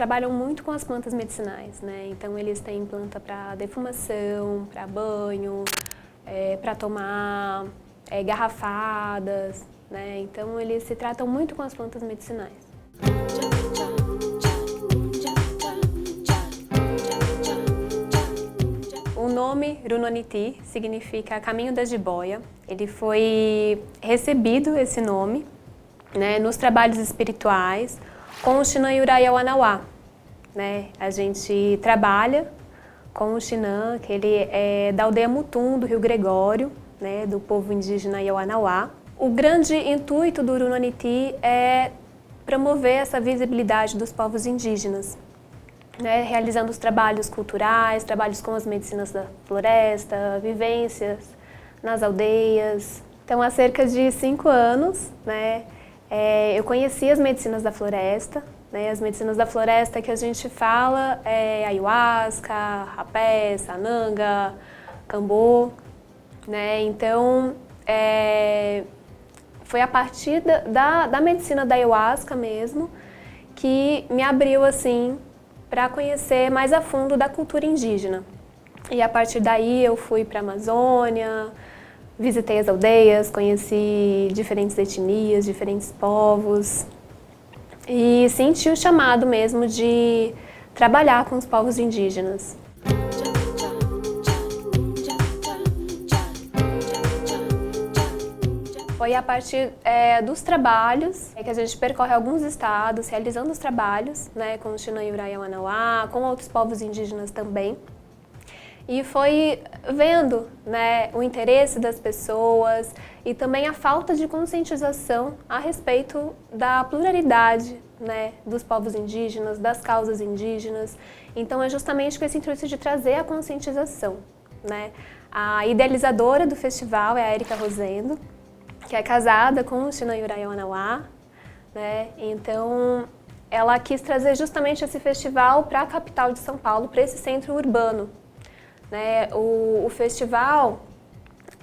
trabalham muito com as plantas medicinais, né? Então eles têm planta para defumação, para banho, para tomar garrafadas, né? Então eles se tratam muito com as plantas medicinais. O nome Runoniti significa Caminho da Jiboia. Ele foi recebido, esse nome, né, nos trabalhos espirituais com o Xinã Yuraya Wanawá, né? A gente trabalha com o Xinã, que ele é da aldeia Mutum, do Rio Gregório, né, do povo indígena Yawanawá. O grande intuito do Runoniti é promover essa visibilidade dos povos indígenas, né, realizando os trabalhos culturais, trabalhos com as medicinas da floresta, vivências nas aldeias. Então, há cerca de 5 anos, né, eu conheci as medicinas da floresta, né, as medicinas da floresta que a gente fala é ayahuasca, rapé, sananga, cambô, né, então foi a partir da medicina da ayahuasca mesmo que me abriu assim para conhecer mais a fundo da cultura indígena. E a partir daí eu fui para a Amazônia, visitei as aldeias, conheci diferentes etnias, diferentes povos e senti o chamado mesmo de trabalhar com os povos indígenas. Foi a partir dos trabalhos que a gente percorre alguns estados, realizando os trabalhos, né, com o Xinã Yuraya Wanawá, com outros povos indígenas também. E foi vendo, né, o interesse das pessoas e também a falta de conscientização a respeito da pluralidade, né, dos povos indígenas, das causas indígenas. Então é justamente com esse intuito de trazer a conscientização, né. A idealizadora do festival é a Érica Rosendo, que é casada com o Xinã Yuraya Wanawá, né? Então ela quis trazer justamente esse festival para a capital de São Paulo, para esse centro urbano, né? O festival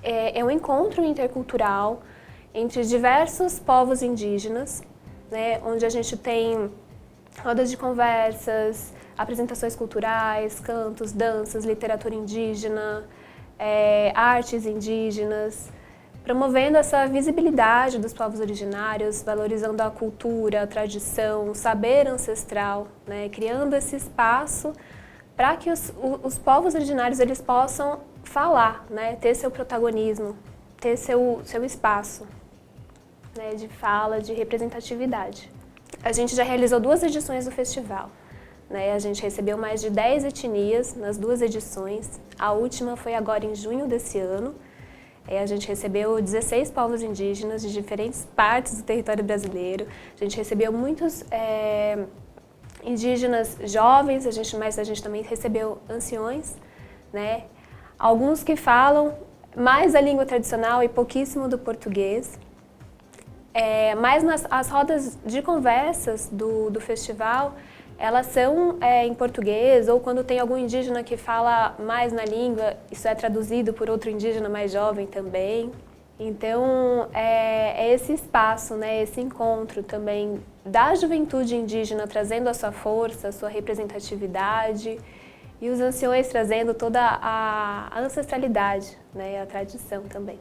é um encontro intercultural entre diversos povos indígenas, né? Onde a gente tem rodas de conversas, apresentações culturais, cantos, danças, literatura indígena, artes indígenas, promovendo essa visibilidade dos povos originários, valorizando a cultura, a tradição, o saber ancestral, né? Criando esse espaço para que os povos originários eles possam falar, né? Ter seu protagonismo, ter seu espaço, né? De fala, de representatividade. A gente já realizou 2 edições do festival, né? A gente recebeu mais de 10 etnias nas 2 edições, a última foi agora em junho desse ano. A gente recebeu 16 povos indígenas de diferentes partes do território brasileiro. A gente recebeu muitos indígenas jovens, mas a gente também recebeu anciões, né? Alguns que falam mais a língua tradicional e pouquíssimo do português. Mas as rodas de conversas do festival, elas são em português, ou quando tem algum indígena que fala mais na língua, isso é traduzido por outro indígena mais jovem também. Então, é esse espaço, né, esse encontro também da juventude indígena trazendo a sua força, a sua representatividade, e os anciões trazendo toda a ancestralidade, né, a tradição também.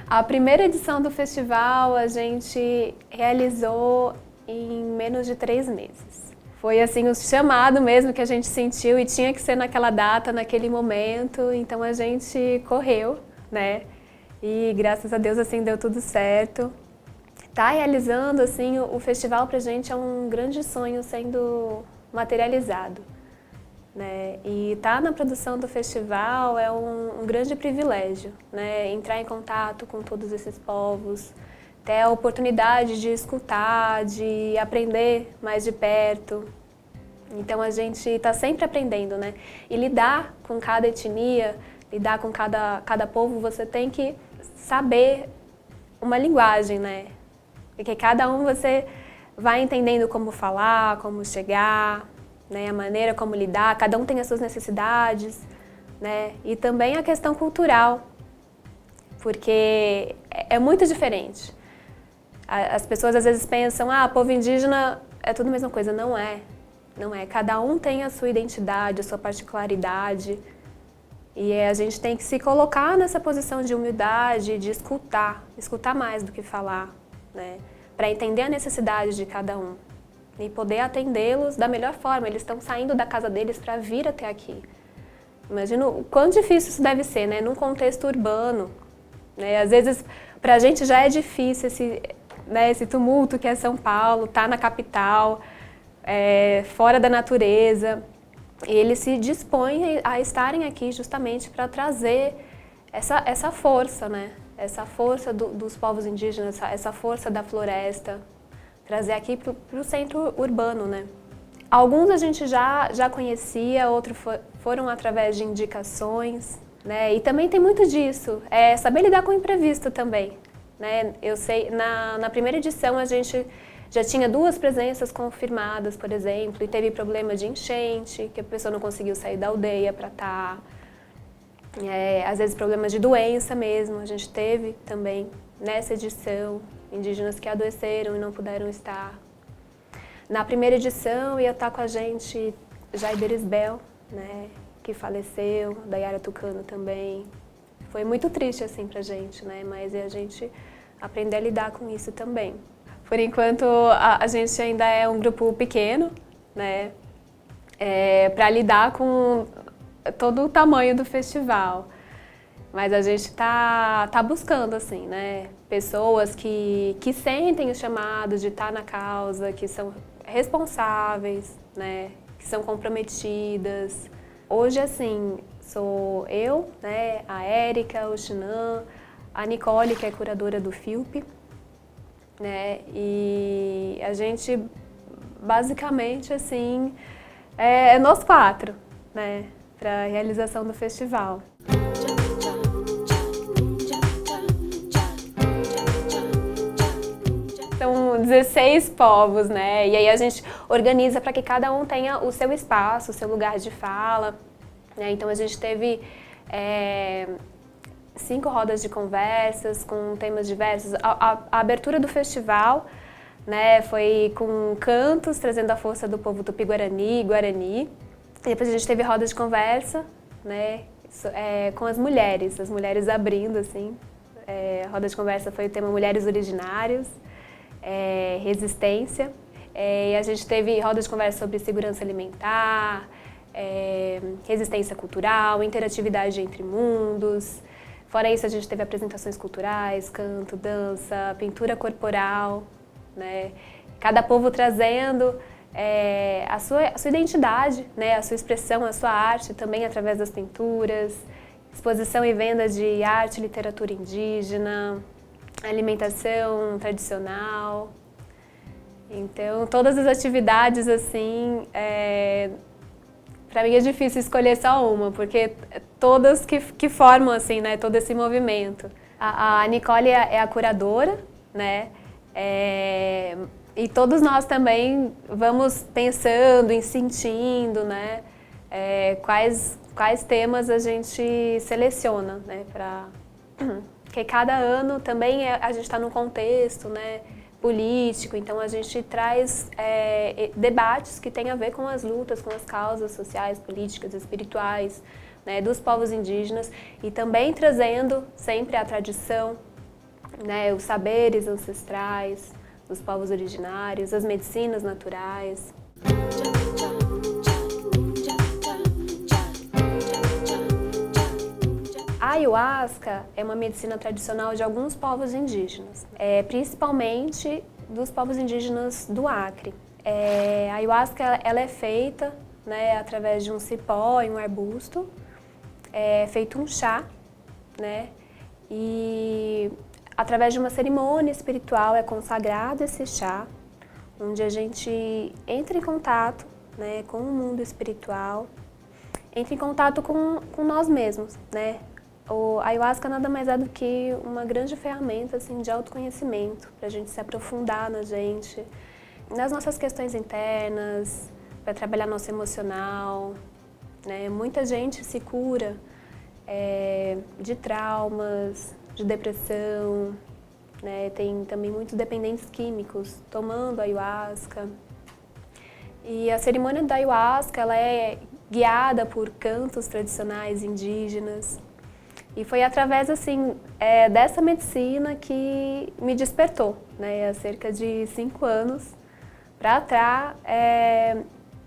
A primeira edição do festival a gente realizou em menos de 3 meses. Foi assim o chamado mesmo que a gente sentiu e tinha que ser naquela data, naquele momento, então a gente correu, né? E graças a Deus assim deu tudo certo. Tá realizando assim o festival pra gente é um grande sonho sendo materializado, né? E estar na produção do festival é um grande privilégio, né? Entrar em contato com todos esses povos, ter a oportunidade de escutar, de aprender mais de perto. Então a gente está sempre aprendendo, né? E lidar com cada etnia, lidar com cada povo, você tem que saber uma linguagem, né? Porque cada um você vai entendendo como falar, como chegar, né, a maneira como lidar, cada um tem as suas necessidades, né, e também a questão cultural, porque é muito diferente. As pessoas às vezes pensam, povo indígena é tudo a mesma coisa. Não é. Não é. Cada um tem a sua identidade, a sua particularidade. E a gente tem que se colocar nessa posição de humildade, de escutar mais do que falar, né? Para entender a necessidade de cada um e poder atendê-los da melhor forma. Eles estão saindo da casa deles para vir até aqui. Imagina o quão difícil isso deve ser, né? Num contexto urbano, né? Às vezes, para a gente já é difícil esse tumulto que é São Paulo, tá na capital, fora da natureza. E eles se dispõem a estarem aqui justamente para trazer essa força, né? Essa força dos povos indígenas, essa força da floresta, trazer aqui para o centro urbano, né? Alguns a gente já conhecia, outros foram através de indicações, né? E também tem muito disso, saber lidar com o imprevisto também, né? Eu sei, na primeira edição a gente já tinha 2 presenças confirmadas, por exemplo, e teve problema de enchente, que a pessoa não conseguiu sair da aldeia para estar. Às vezes problemas de doença mesmo, a gente teve também nessa edição, indígenas que adoeceram e não puderam estar. Na primeira edição ia estar com a gente Jaider Isbel, né, que faleceu, Dayara Tucano também. Foi muito triste assim pra gente, né, mas a gente aprender a lidar com isso também. Por enquanto a gente ainda é um grupo pequeno, né, para lidar com todo o tamanho do festival. Mas a gente tá buscando, assim, né, pessoas que sentem o chamado de estar na causa, que são responsáveis, né, que são comprometidas. Hoje, assim, sou eu, né, a Érica, o Chinan, a Nicole, que é curadora do FIUP, né, e a gente, basicamente, assim, nós 4, né, para a realização do festival. São 16 povos, né? E aí a gente organiza para que cada um tenha o seu espaço, o seu lugar de fala, né? Então a gente teve 5 rodas de conversas com temas diversos. A abertura do festival, né, foi com cantos, trazendo a força do povo Tupi-Guarani e Guarani. E depois a gente teve roda de conversa, né, com as mulheres abrindo, assim. A roda de conversa foi o tema Mulheres Originárias, resistência. E a gente teve roda de conversa sobre segurança alimentar, resistência cultural, interatividade entre mundos. Fora isso, a gente teve apresentações culturais, canto, dança, pintura corporal, né? Cada povo trazendo a sua identidade, né? A sua expressão, a sua arte também através das pinturas, exposição e venda de arte e literatura indígena, alimentação tradicional. Então, todas as atividades, assim, para mim é difícil escolher só uma, porque todas que formam, assim, né, todo esse movimento. A Nicole é a curadora, né, e todos nós também vamos pensando e sentindo, né, quais temas a gente seleciona, né, porque cada ano também a gente está num contexto, né, político, então a gente traz debates que têm a ver com as lutas, com as causas sociais, políticas, espirituais, né, dos povos indígenas e também trazendo sempre a tradição, né, os saberes ancestrais dos povos originários, as medicinas naturais. A ayahuasca é uma medicina tradicional de alguns povos indígenas, principalmente dos povos indígenas do Acre. A ayahuasca ela é feita, né, através de um cipó e um arbusto, feito um chá, né, e através de uma cerimônia espiritual é consagrado esse chá, onde a gente entra em contato, né, com o mundo espiritual, entra em contato com nós mesmos, né. A ayahuasca nada mais é do que uma grande ferramenta assim, de autoconhecimento, para a gente se aprofundar na gente, nas nossas questões internas, para trabalhar nosso emocional, né? Muita gente se cura de traumas, de depressão, né? Tem também muitos dependentes químicos tomando ayahuasca. E a cerimônia da ayahuasca, ela é guiada por cantos tradicionais indígenas. E foi através, assim, dessa medicina que me despertou, né? Há cerca de 5 anos, para estar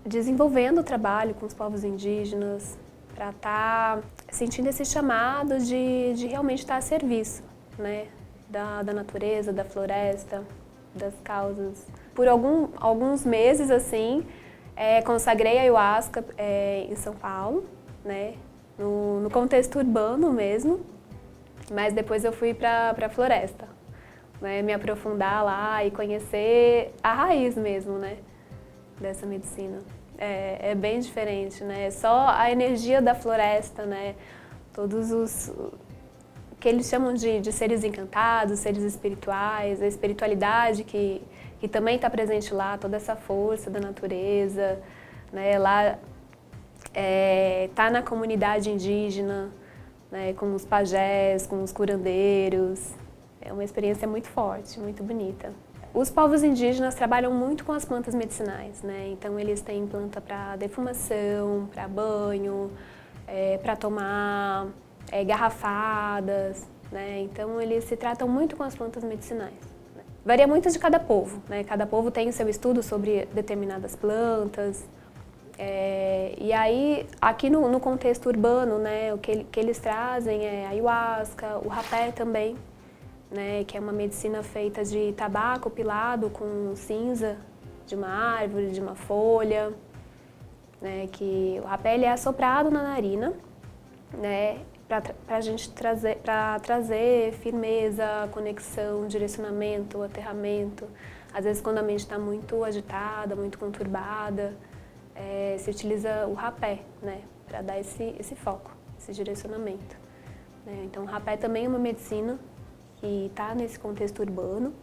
desenvolvendo o trabalho com os povos indígenas, para estar sentindo esse chamado de realmente estar a serviço, né? Da natureza, da floresta, das causas. Por alguns meses, assim, consagrei a ayahuasca em São Paulo, né? No contexto urbano mesmo, mas depois eu fui para a floresta, né? Me aprofundar lá e conhecer a raiz mesmo, né? Dessa medicina. É bem diferente, né? Só a energia da floresta, né? Todos os que eles chamam de seres encantados, seres espirituais, a espiritualidade que também está presente lá, toda essa força da natureza, né? Lá tá na comunidade indígena, né? Com os pajés, com os curandeiros. É uma experiência muito forte, muito bonita. Os povos indígenas trabalham muito com as plantas medicinais, né? Então eles têm planta para defumação, para banho, para tomar garrafadas, né? Então eles se tratam muito com as plantas medicinais. Né? Varia muito de cada povo, né? Cada povo tem o seu estudo sobre determinadas plantas. E aí, aqui no contexto urbano, né, o que eles trazem é a ayahuasca, o rapé também, né, que é uma medicina feita de tabaco pilado com cinza de uma árvore, de uma folha, né, que o rapé ele é assoprado na narina, né, para a gente trazer firmeza, conexão, direcionamento, aterramento. Às vezes quando a mente está muito agitada, muito conturbada, se utiliza o rapé, né, para dar esse foco, esse direcionamento. Né. Então o rapé também é uma medicina que está nesse contexto urbano,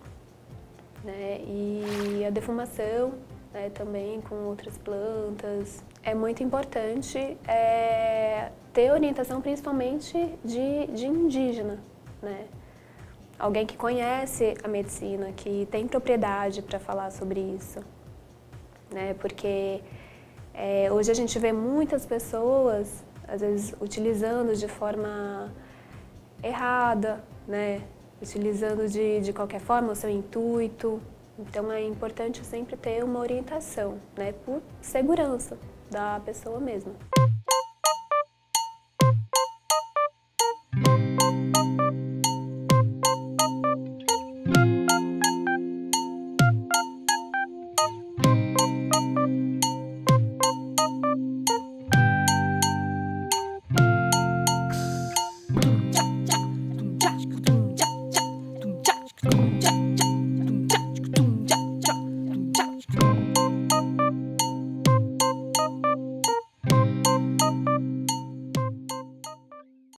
né, e a defumação, né, também com outras plantas. É muito importante ter orientação principalmente de indígena, né? Alguém que conhece a medicina, que tem propriedade para falar sobre isso, né? Porque hoje a gente vê muitas pessoas, às vezes, utilizando de forma errada, né? Utilizando de qualquer forma o seu intuito. Então é importante sempre ter uma orientação, né? Por segurança da pessoa mesma.